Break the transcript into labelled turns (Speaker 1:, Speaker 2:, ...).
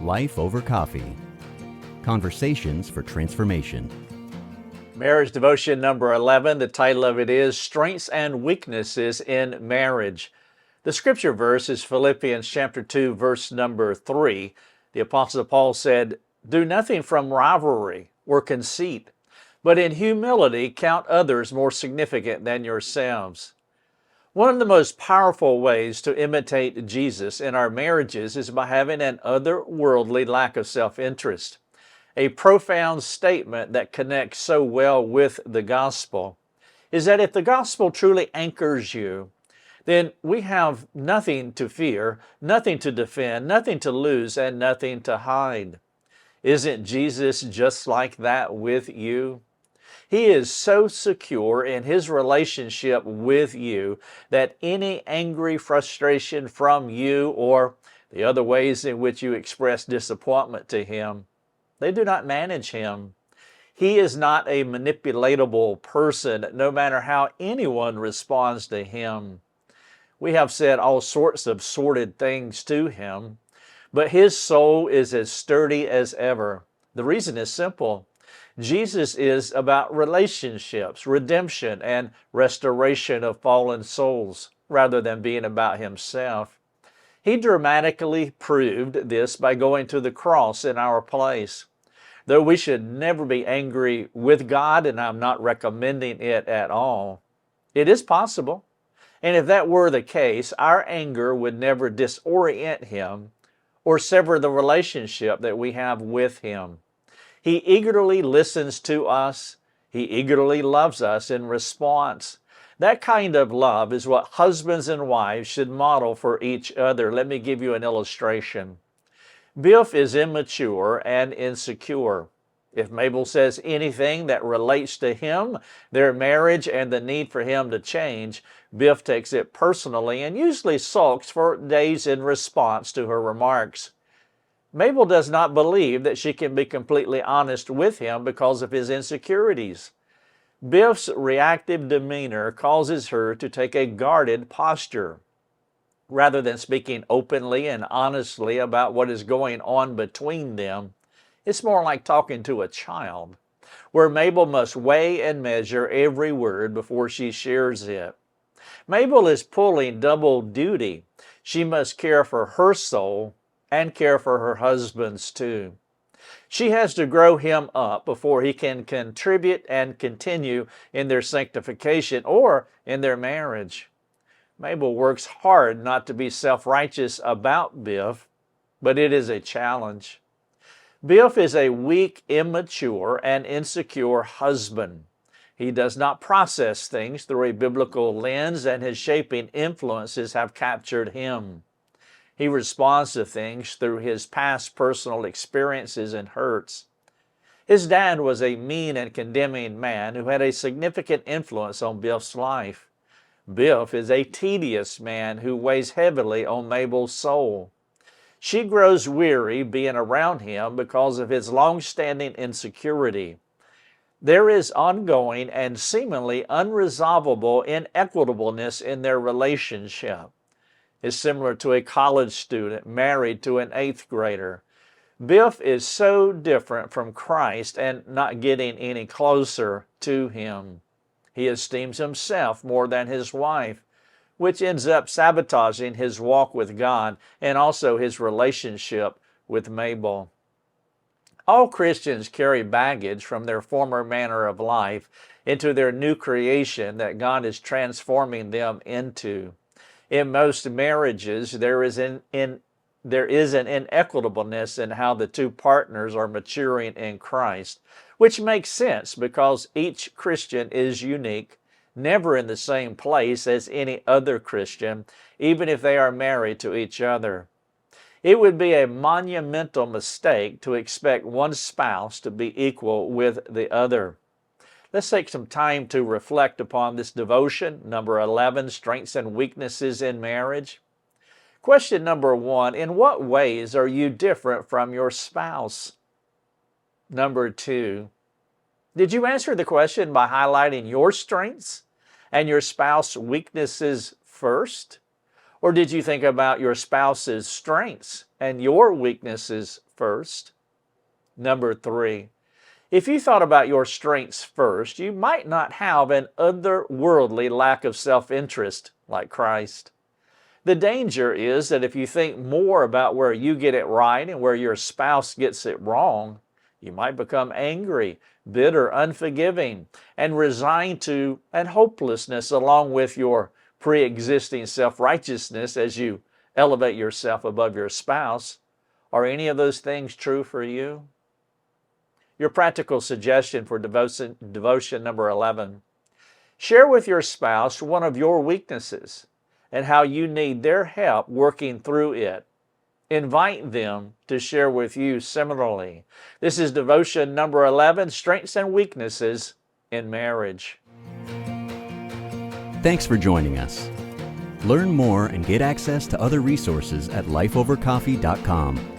Speaker 1: Life Over Coffee. Conversations for Transformation.
Speaker 2: Marriage devotion number 11, the title of it is Strengths and Weaknesses in Marriage. The scripture verse is Philippians chapter 2, verse number 3. The Apostle Paul said, "Do nothing from rivalry or conceit, but in humility count others more significant than yourselves." One of the most powerful ways to imitate Jesus in our marriages is by having an otherworldly lack of self-interest. A profound statement that connects so well with the gospel is that if the gospel truly anchors you, then we have nothing to fear, nothing to defend, nothing to lose, and nothing to hide. Isn't Jesus just like that with you? He is so secure in His relationship with you that any angry frustration from you or the other ways in which you express disappointment to Him, they do not manage Him. He is not a manipulatable person, no matter how anyone responds to Him. We have said all sorts of sordid things to Him, but His soul is as sturdy as ever. The reason is simple. Jesus is about relationships, redemption, and restoration of fallen souls, rather than being about Himself. He dramatically proved this by going to the cross in our place. Though we should never be angry with God, and I'm not recommending it at all, it is possible. And if that were the case, our anger would never disorient Him or sever the relationship that we have with Him. He eagerly listens to us. He eagerly loves us in response. That kind of love is what husbands and wives should model for each other. Let me give you an illustration. Biff is immature and insecure. If Mabel says anything that relates to him, their marriage, and the need for him to change, Biff takes it personally and usually sulks for days in response to her remarks. Mabel does not believe that she can be completely honest with him because of his insecurities. Biff's reactive demeanor causes her to take a guarded posture. Rather than speaking openly and honestly about what is going on between them, it's more like talking to a child, where Mabel must weigh and measure every word before she shares it. Mabel is pulling double duty. She must care for her soul and care for her husband's too. She has to grow him up before he can contribute and continue in their sanctification or in their marriage. Mabel works hard not to be self-righteous about Biff, but it is a challenge. Biff is a weak, immature, and insecure husband. He does not process things through a biblical lens, and his shaping influences have captured him. He responds to things through his past personal experiences and hurts. His dad was a mean and condemning man who had a significant influence on Biff's life. Biff is a tedious man who weighs heavily on Mabel's soul. She grows weary being around him because of his long-standing insecurity. There is ongoing and seemingly unresolvable inequitableness in their relationship. It's similar to a college student married to an 8th grader. Biff is so different from Christ and not getting any closer to Him. He esteems himself more than his wife, which ends up sabotaging his walk with God and also his relationship with Mabel. All Christians carry baggage from their former manner of life into their new creation that God is transforming them into. In most marriages, there is an inequitableness in how the two partners are maturing in Christ, which makes sense because each Christian is unique, never in the same place as any other Christian, even if they are married to each other. It would be a monumental mistake to expect one spouse to be equal with the other. Let's take some time to reflect upon this devotion, number 11, Strengths and Weaknesses in Marriage. Question number 1, in what ways are you different from your spouse? Number 2, did you answer the question by highlighting your strengths and your spouse's weaknesses first? Or did you think about your spouse's strengths and your weaknesses first. Number 3, if you thought about your strengths first, you might not have an otherworldly lack of self-interest like Christ. The danger is that if you think more about where you get it right and where your spouse gets it wrong, you might become angry, bitter, unforgiving, and resigned to and hopelessness along with your pre-existing self-righteousness as you elevate yourself above your spouse. Are any of those things true for you? Your practical suggestion for devotion number 11. Share with your spouse one of your weaknesses and how you need their help working through it. Invite them to share with you similarly. This is devotion number 11, Strengths and Weaknesses in Marriage.
Speaker 1: Thanks for joining us. Learn more and get access to other resources at lifeovercoffee.com.